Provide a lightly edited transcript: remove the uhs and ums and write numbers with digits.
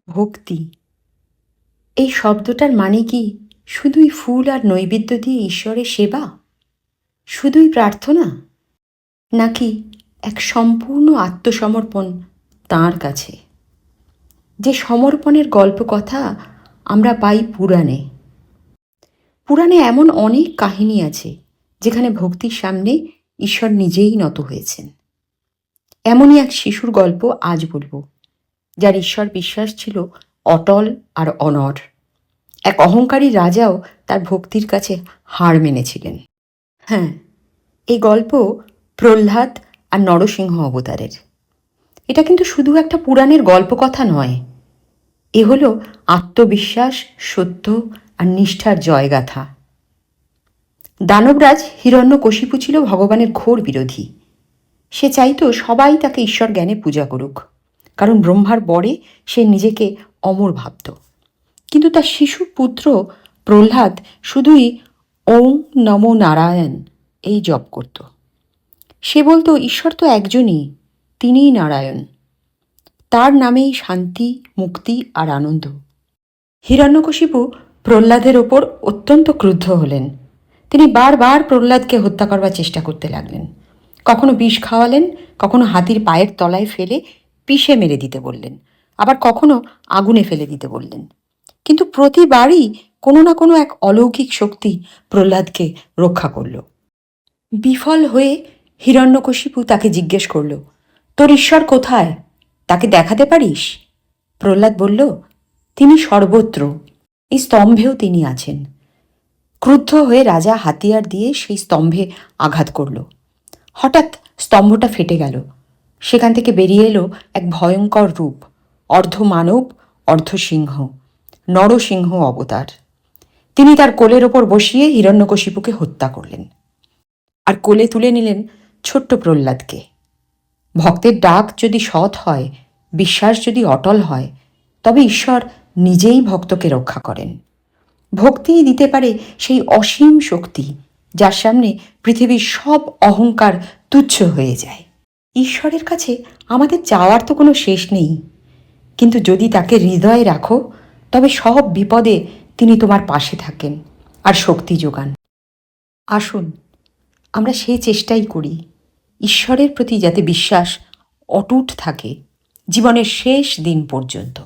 ভক্তি, এই শব্দটার মানে কি শুধুই ফুল আর নৈবেদ্য দিয়ে ঈশ্বরের সেবা? শুধুই প্রার্থনা? নাকি এক সম্পূর্ণ আত্মসমর্পণ তাঁর কাছে? যে সমর্পণের গল্প কথা আমরা পাই পুরাণে। পুরাণে এমন অনেক কাহিনী আছে যেখানে ভক্তির সামনে ঈশ্বর নিজেই নত হয়েছেন। এমনই এক শিশুর গল্প আজ বলবো, যার ঈশ্বর বিশ্বাস ছিল অটল আর অনড়। এক অহংকারী রাজাও তার ভক্তির কাছে হার মেনেছিলেন। হ্যাঁ, এই গল্প প্রহ্লাদ আর নরসিংহ অবতারের। এটা কিন্তু শুধু একটা পুরাণের গল্পকথা নয়, এ হলো আত্মবিশ্বাস, সত্য আর নিষ্ঠার জয়গাথা। দানবরাজ হিরণ্যকশিপু ছিল ভগবানের ঘোর বিরোধী। সে চাইতো সবাই তাকে ঈশ্বর জ্ঞানে পূজা করুক, কারণ ব্রহ্মার বরে সে নিজেকে অমর ভাবত। কিন্তু তার শিশু পুত্র প্রহ্লাদ শুধুই ওং নমো নারায়ণ এই জপ করত। সে বলতো ঈশ্বর তো একজনই, তিনিই নারায়ণ। তার নামেই শান্তি, মুক্তি আর আনন্দ। হিরণ্যকশিপু প্রহ্লাদের ওপর অত্যন্ত ক্রুদ্ধ হলেন। তিনি বারবার প্রহ্লাদকে হত্যা করবার চেষ্টা করতে লাগলেন। কখনো বিষ খাওয়ালেন, কখনো হাতির পায়ের তলায় ফেলে পিষে মেরে দিতে বললেন, আবার কখনো আগুনে ফেলে দিতে বললেন। কিন্তু প্রতিবারই কোনো না কোনো এক অলৌকিক শক্তি প্রহ্লাদকে রক্ষা করল। বিফল হয়ে হিরণ্যকশিপু তাকে জিজ্ঞেস করল, তোর ঈশ্বর কোথায়? তাকে দেখাতে পারিস? প্রহ্লাদ বলল, তিনি সর্বত্র, এই স্তম্ভেও তিনি আছেন। ক্রুদ্ধ হয়ে রাজা হাতিয়ার দিয়ে সেই স্তম্ভে আঘাত করল। হঠাৎ স্তম্ভটা ফেটে গেল। সেখান থেকে বেরিয়ে এলো এক ভয়ঙ্কর রূপ, অর্ধ মানব অর্ধ সিংহ, নরসিংহ অবতার। তিনি তার কোলের ওপর বসিয়ে হিরণ্যকশিপুকে হত্যা করলেন, আর কোলে তুলে নিলেন ছোট্ট প্রহ্লাদকে। ভক্তের ডাক যদি সৎ হয়, বিশ্বাস যদি অটল হয়, তবে ঈশ্বর নিজেই ভক্তকে রক্ষা করেন। ভক্তিই দিতে পারে সেই অসীম শক্তি, যার সামনে পৃথিবীর সব অহংকার তুচ্ছ হয়ে যায়। ঈশ্বরের কাছে আমাদের চাওয়ার তো কোনো শেষ নেই, কিন্তু যদি তাকে হৃদয়ে রাখো, তবে সব বিপদে তিনি তোমার পাশে থাকেন আর শক্তি যোগান। আসুন, আমরা সেই চেষ্টাই করি, ঈশ্বরের প্রতি যাতে বিশ্বাস অটুট থাকে জীবনের শেষ দিন পর্যন্ত।